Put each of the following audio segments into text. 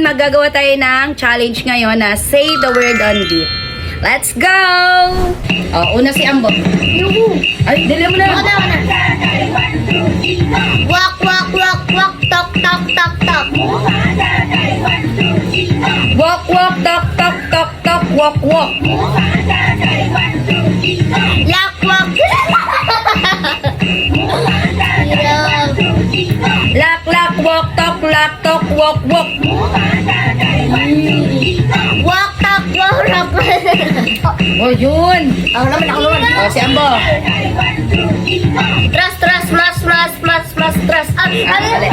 magagawa tayo ng challenge ngayon na say the word on beat. Let's go! Una si Ambo. Ay, dali mo na. Walk, walk, walk, walk, talk, talk, talk, talk. Walk, walk, talk, talk, talk, talk, walk, walk. Lock, walk. Lak, lak, walk, talk, walk, walk. Walk, talk, walk, walk. Yun. Ako naman. Si Ambo. Trust, trust, trust. Dali.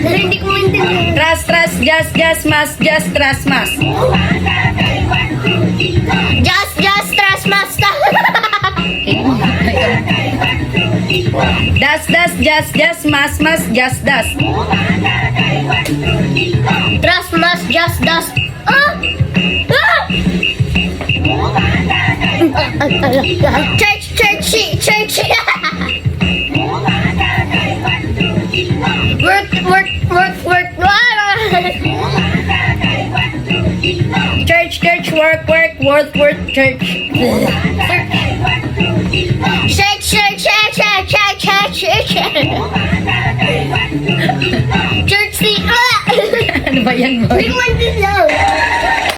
Hindi ko maintindihan. Trust, just, trust, mas. Just, trust, master. Das, just, mas, just, das. Trust, must, just, dust. Church. Work. Church, work, church. Church. Church. Ano ba yan, boy? Hindi ko maintindihan.